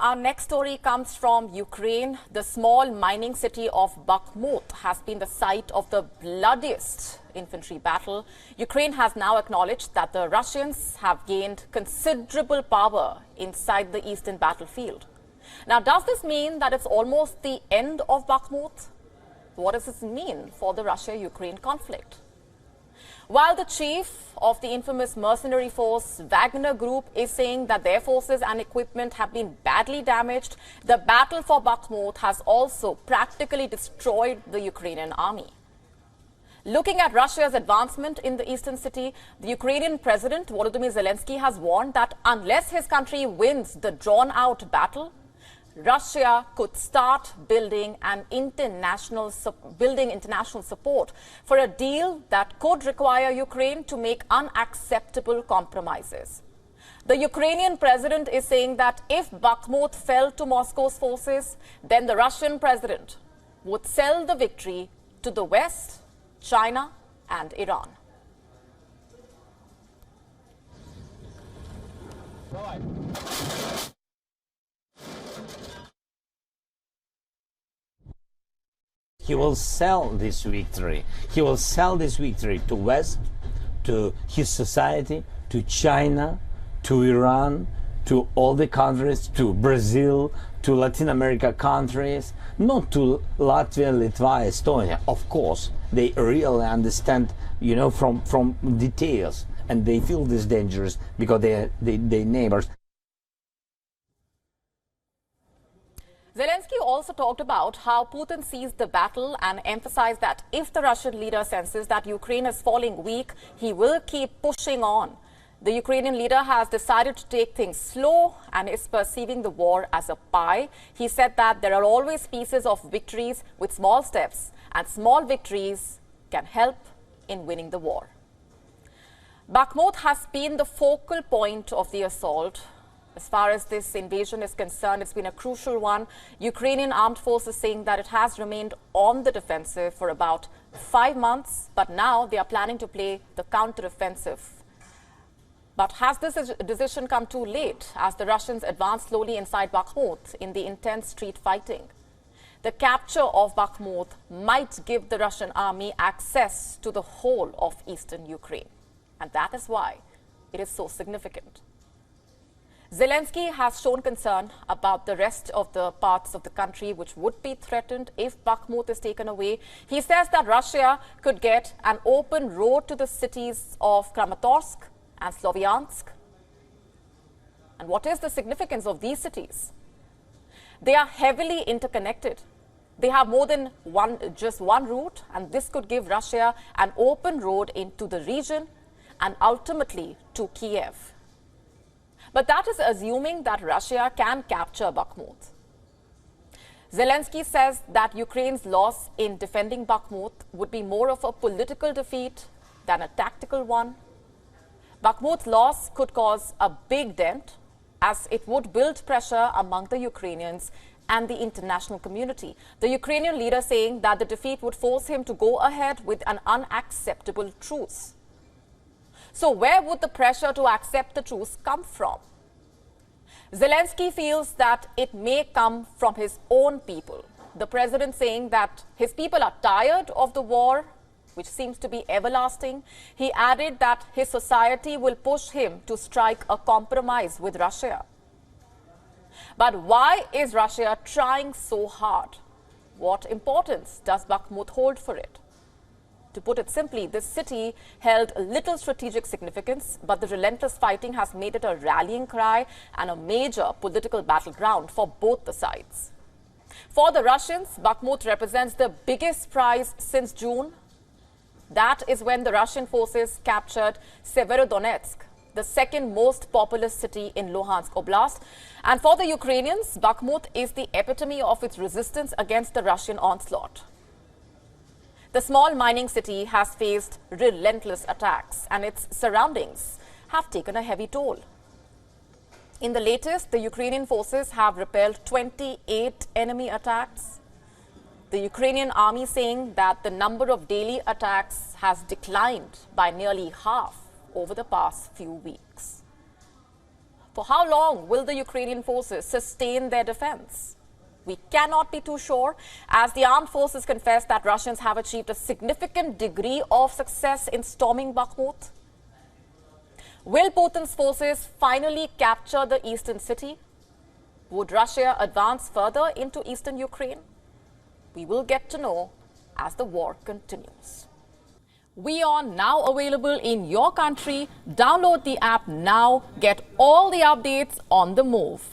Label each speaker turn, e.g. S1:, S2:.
S1: our next story comes from Ukraine. The small mining city of Bakhmut has been the site of the bloodiest infantry battle. Ukraine has now acknowledged that the Russians have gained considerable power inside the eastern battlefield. Now, does this mean that it's almost the end of Bakhmut? What does this mean for the Russia-Ukraine conflict? While the chief of the infamous mercenary force Wagner Group is saying that their forces and equipment have been badly damaged, the battle for Bakhmut has also practically destroyed the Ukrainian army. Looking at Russia's advancement in the eastern city, the Ukrainian President Volodymyr Zelensky has warned that unless his country wins the drawn-out battle, Russia could start building international support for a deal that could require Ukraine to make unacceptable compromises. The Ukrainian president is saying that if Bakhmut fell to Moscow's forces, then the Russian president would sell the victory to the West, China and Iran.
S2: He will sell this victory. He will sell this victory to West, to his society, to China, to Iran, to all the countries, to Brazil, to Latin America countries, not to Latvia, Lithuania, Estonia. Of course, they really understand, from details, and they feel this dangerous because they're neighbors.
S1: Zelensky also talked about how Putin sees the battle and emphasized that if the Russian leader senses that Ukraine is falling weak, he will keep pushing on. The Ukrainian leader has decided to take things slow and is perceiving the war as a pie. He said that there are always pieces of victories with small steps, and small victories can help in winning the war. Bakhmut has been the focal point of the assault. As far as this invasion is concerned, it's been a crucial one. Ukrainian armed forces saying that it has remained on the defensive for about 5 months, but now they are planning to play the counter-offensive. But has this decision come too late as the Russians advance slowly inside Bakhmut in the intense street fighting? The capture of Bakhmut might give the Russian army access to the whole of eastern Ukraine. And that is why it is so significant. Zelensky has shown concern about the rest of the parts of the country which would be threatened if Bakhmut is taken away. He says that Russia could get an open road to the cities of Kramatorsk and Sloviansk. And what is the significance of these cities? They are heavily interconnected. They have more than just one route, and this could give Russia an open road into the region and ultimately to Kiev. But that is assuming that Russia can capture Bakhmut. Zelensky says that Ukraine's loss in defending Bakhmut would be more of a political defeat than a tactical one. Bakhmut's loss could cause a big dent as it would build pressure among the Ukrainians and the international community. The Ukrainian leader saying that the defeat would force him to go ahead with an unacceptable truce. So where would the pressure to accept the truce come from? Zelensky feels that it may come from his own people. The president saying that his people are tired of the war, which seems to be everlasting. He added that his society will push him to strike a compromise with Russia. But why is Russia trying so hard? What importance does Bakhmut hold for it? To put it simply, this city held little strategic significance, but the relentless fighting has made it a rallying cry and a major political battleground for both the sides. For the Russians, Bakhmut represents the biggest prize since June. That is when the Russian forces captured Severodonetsk, the second most populous city in Luhansk Oblast. And for the Ukrainians, Bakhmut is the epitome of its resistance against the Russian onslaught. The small mining city has faced relentless attacks, and its surroundings have taken a heavy toll. In the latest, the Ukrainian forces have repelled 28 enemy attacks. The Ukrainian army saying that the number of daily attacks has declined by nearly half over the past few weeks. For how long will the Ukrainian forces sustain their defense? We cannot be too sure, as the armed forces confess that Russians have achieved a significant degree of success in storming Bakhmut. Will Putin's forces finally capture the eastern city? Would Russia advance further into eastern Ukraine? We will get to know as the war continues. WION now available in your country. Download the app now. Get all the updates on the move.